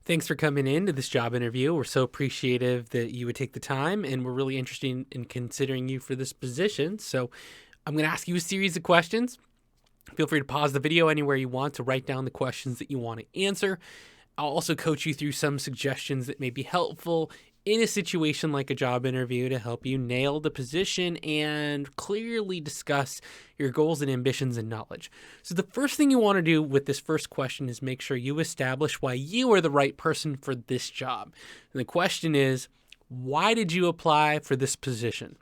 Thanks for coming in to this job interview. We're so appreciative that you would take the time, and we're really interested in considering you for this position. So I'm going to ask you a series of questions. Feel free to pause the video anywhere you want to write down the questions that you want to answer. I'll also coach you through some suggestions that may be helpful in a situation like a job interview to help you nail the position and clearly discuss your goals and ambitions and knowledge. So the first thing you want to do with this first question is make sure you establish why you are the right person for this job. And the question is, why did you apply for this position?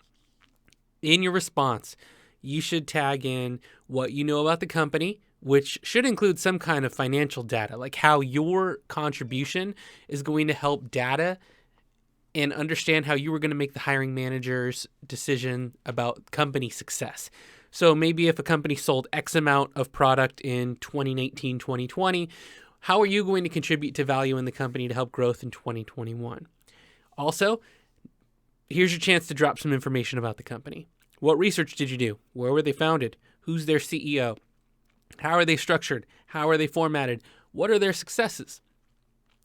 In your response, you should tag in what you know about the company, which should include some kind of financial data, like how your contribution is going to help data and understand how you were going to make the hiring manager's decision about company success. So maybe if a company sold X amount of product in 2019, 2020, how are you going to contribute to value in the company to help growth in 2021? Also, here's your chance to drop some information about the company. What research did you do? Where were they founded? Who's their CEO? How are they structured? How are they formatted? What are their successes?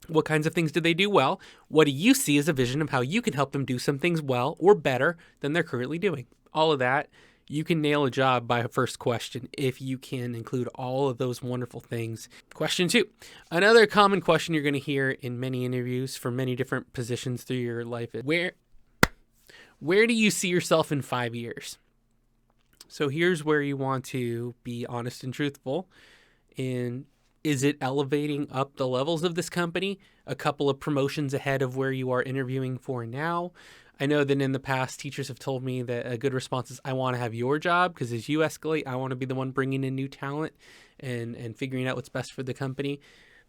What kinds of things do they do well? What do you see as a vision of how you can help them do some things well or better than they're currently doing? All of that, you can nail a job by a first question if you can include all of those wonderful things. Question 2. Another common question you're going to hear in many interviews for many different positions through your life is, where do you see yourself in 5 years? So here's where you want to be honest and truthful. Is it elevating up the levels of this company? A couple of promotions ahead of where you are interviewing for now? I know that in the past, teachers have told me that a good response is, I want to have your job, because as you escalate, I want to be the one bringing in new talent and figuring out what's best for the company.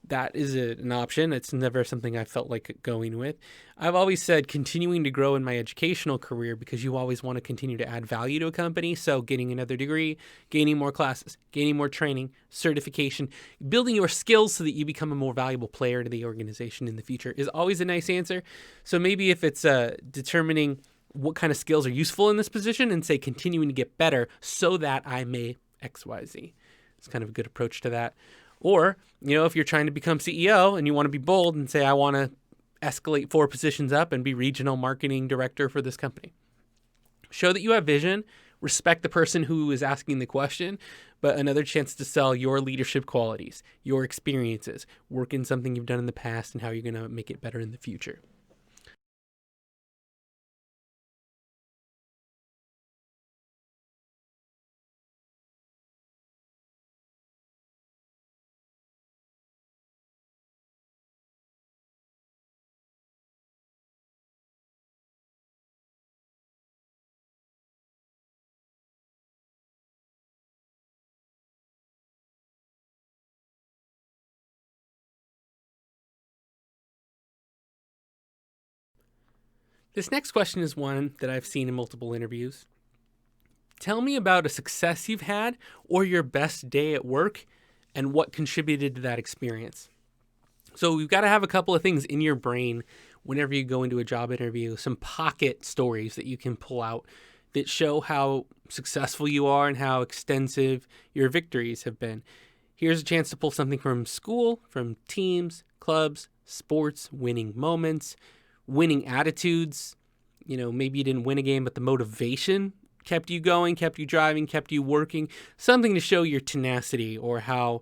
That is an option. It's never something I felt like going with. I've always said continuing to grow in my educational career, because you always want to continue to add value to a company. So getting another degree, gaining more classes, gaining more training, certification, building your skills so that you become a more valuable player to the organization in the future is always a nice answer. So maybe if it's determining what kind of skills are useful in this position and say continuing to get better so that I may XYZ. It's kind of a good approach to that. Or, if you're trying to become CEO and you want to be bold and say, I want to escalate 4 positions up and be regional marketing director for this company. Show that you have vision, respect the person who is asking the question, but another chance to sell your leadership qualities, your experiences, work in something you've done in the past and how you're going to make it better in the future. This next question is one that I've seen in multiple interviews. Tell me about a success you've had or your best day at work and what contributed to that experience. So we've got to have a couple of things in your brain whenever you go into a job interview, some pocket stories that you can pull out that show how successful you are and how extensive your victories have been. Here's a chance to pull something from school, from teams, clubs, sports, winning moments, winning attitudes. Maybe you didn't win a game, but the motivation kept you going, kept you driving, kept you working. Something to show your tenacity or how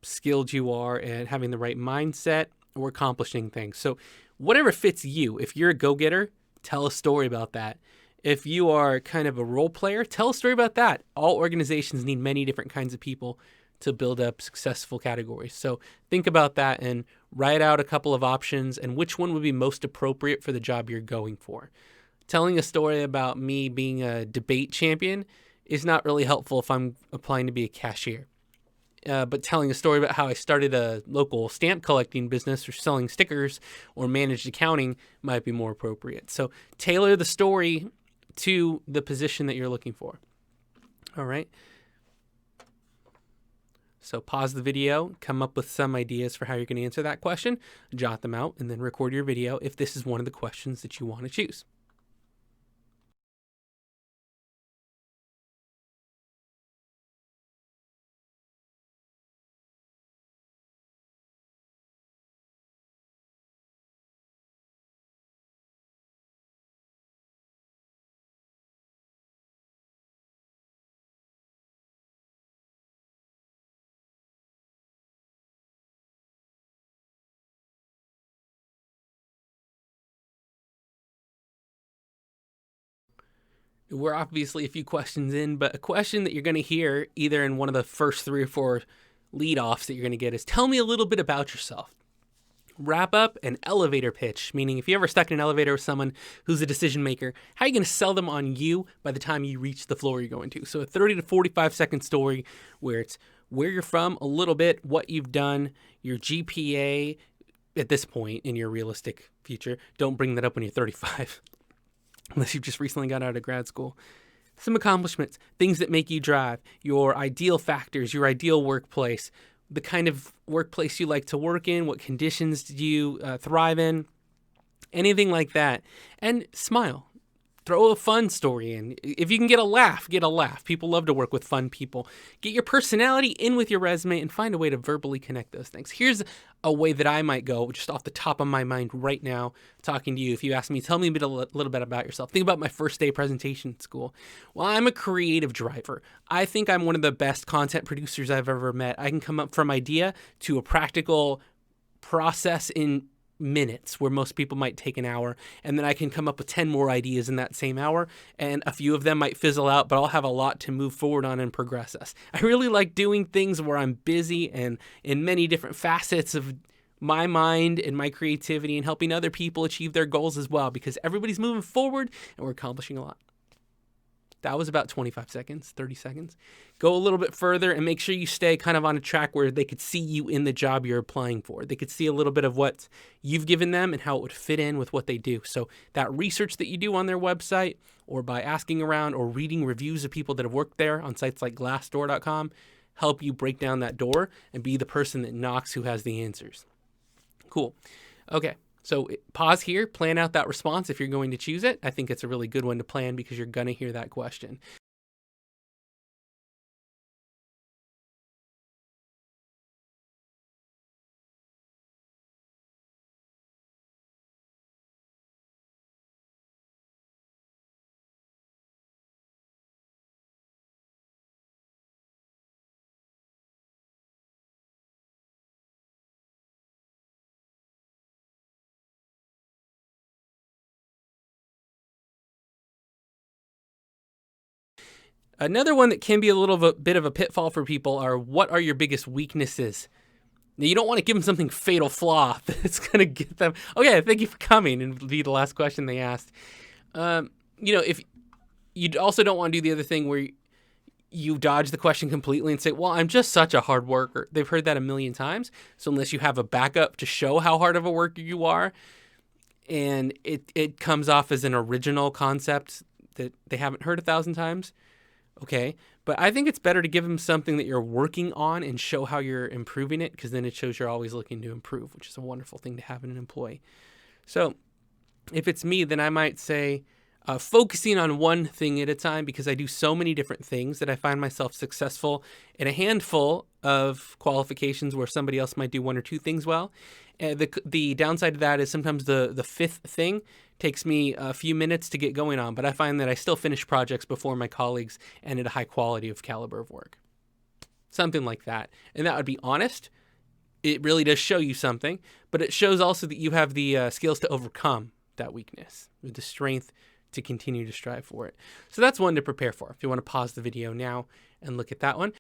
skilled you are at having the right mindset or accomplishing things. So whatever fits you. If you're a go-getter, tell a story about that. If you are kind of a role player, tell a story about that. All organizations need many different kinds of people to build up successful categories. So think about that and write out a couple of options and which one would be most appropriate for the job you're going for. Telling a story about me being a debate champion is not really helpful if I'm applying to be a cashier. But telling a story about how I started a local stamp collecting business or selling stickers or managed accounting might be more appropriate. So tailor the story to the position that you're looking for. All right. So pause the video, come up with some ideas for how you're going to answer that question, jot them out, and then record your video if this is one of the questions that you want to choose. We're obviously a few questions in, but a question that you're going to hear either in one of the first 3 or 4 lead offs that you're going to get is, tell me a little bit about yourself. Wrap up an elevator pitch, meaning if you ever stuck in an elevator with someone who's a decision maker, how are you going to sell them on you by the time you reach the floor you're going to? So a 30 to 45-second story where it's where you're from, a little bit, what you've done, your GPA at this point in your realistic future. Don't bring that up when you're 35, unless you've just recently got out of grad school. Some accomplishments, things that make you drive, your ideal factors, your ideal workplace, the kind of workplace you like to work in, what conditions do you thrive in, anything like that. And smile. Throw a fun story in. If you can get a laugh, get a laugh. People love to work with fun people. Get your personality in with your resume and find a way to verbally connect those things. Here's a way that I might go, just off the top of my mind right now, talking to you. If you ask me, tell me a little bit about yourself. Think about my first day presentation at school. Well, I'm a creative driver. I think I'm one of the best content producers I've ever met. I can come up from idea to a practical process in minutes where most people might take an hour, and then I can come up with 10 more ideas in that same hour, and a few of them might fizzle out, but I'll have a lot to move forward on and progress us. I really like doing things where I'm busy and in many different facets of my mind and my creativity and helping other people achieve their goals as well, because everybody's moving forward and we're accomplishing a lot. That was about 25 seconds, 30 seconds. Go a little bit further and make sure you stay kind of on a track where they could see you in the job you're applying for. They could see a little bit of what you've given them and how it would fit in with what they do. So that research that you do on their website, or by asking around or reading reviews of people that have worked there on sites like glassdoor.com, help you break down that door and be the person that knocks who has the answers. Cool. Okay. So pause here, plan out that response if you're going to choose it. I think it's a really good one to plan because you're going to hear that question. Another one that can be a little bit of a pitfall for people are, what are your biggest weaknesses? Now, you don't want to give them something fatal flaw that's going to get them, okay, thank you for coming, and be the last question they asked. If you also don't want to do the other thing where you dodge the question completely and say, well, I'm just such a hard worker. They've heard that a million times. So unless you have a backup to show how hard of a worker you are, and it comes off as an original concept that they haven't heard 1,000 times, okay. But I think it's better to give them something that you're working on and show how you're improving it, because then it shows you're always looking to improve, which is a wonderful thing to have in an employee. So if it's me, then I might say, focusing on one thing at a time, because I do so many different things that I find myself successful in a handful of qualifications where somebody else might do 1 or 2 things well. The downside of that is sometimes the fifth thing takes me a few minutes to get going on, but I find that I still finish projects before my colleagues and at a high quality of caliber of work. Something like that. And that would be honest. It really does show you something, but it shows also that you have the skills to overcome that weakness, with the strength to continue to strive for it. So that's one to prepare for. If you want to pause the video now and look at that one.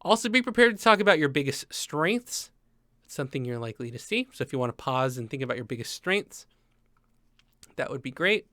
Also, be prepared to talk about your biggest strengths. It's something you're likely to see. So if you want to pause and think about your biggest strengths, that would be great.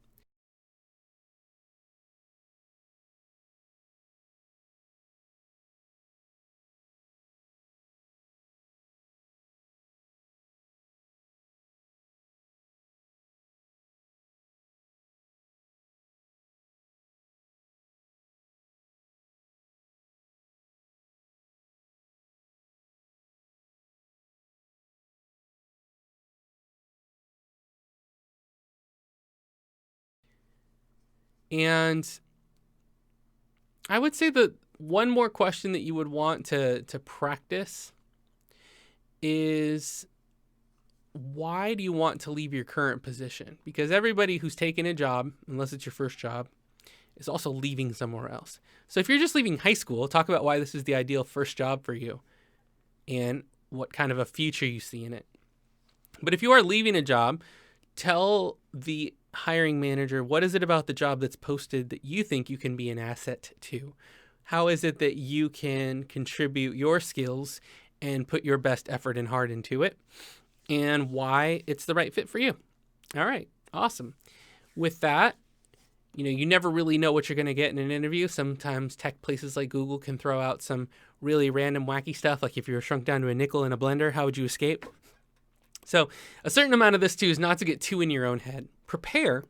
And I would say that one more question that you would want to practice is, why do you want to leave your current position? Because everybody who's taken a job, unless it's your first job, is also leaving somewhere else. So if you're just leaving high school, talk about why this is the ideal first job for you and what kind of a future you see in it. But if you are leaving a job, tell the hiring manager, what is it about the job that's posted that you think you can be an asset to? How is it that you can contribute your skills and put your best effort and heart into it, and why it's the right fit for you? All right, awesome. With that, you never really know what you're going to get in an interview. Sometimes tech places like Google can throw out some really random, wacky stuff. Like if you were shrunk down to a nickel in a blender, how would you escape? So a certain amount of this too is not to get too in your own head. Prepare,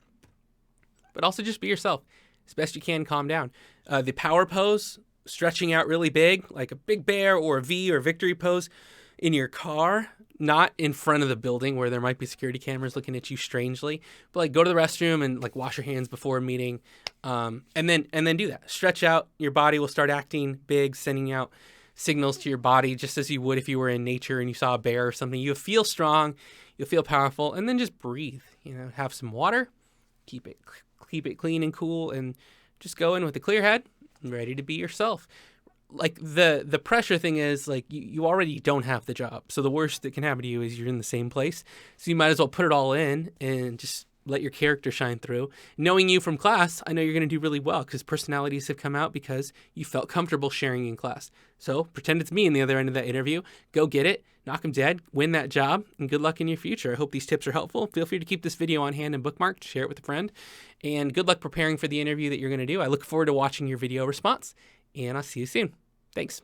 but also just be yourself. As best you can, calm down. The power pose, stretching out really big, like a big bear or a V or victory pose in your car, not in front of the building where there might be security cameras looking at you strangely, but like go to the restroom and like wash your hands before a meeting, and then do that. Stretch out. Your body will start acting big, sending out signals to your body just as you would if you were in nature and you saw a bear or something. You'll feel strong, you'll feel powerful, and then just breathe. Have some water, keep it clean and cool, and just go in with a clear head, ready to be yourself. Like the pressure thing is like you already don't have the job. So the worst that can happen to you is you're in the same place. So you might as well put it all in and just let your character shine through. Knowing you from class, I know you're going to do really well because personalities have come out because you felt comfortable sharing in class. So pretend it's me on the other end of that interview. Go get it, knock them dead, win that job, and good luck in your future. I hope these tips are helpful. Feel free to keep this video on hand and bookmarked, share it with a friend, and good luck preparing for the interview that you're going to do. I look forward to watching your video response, and I'll see you soon. Thanks.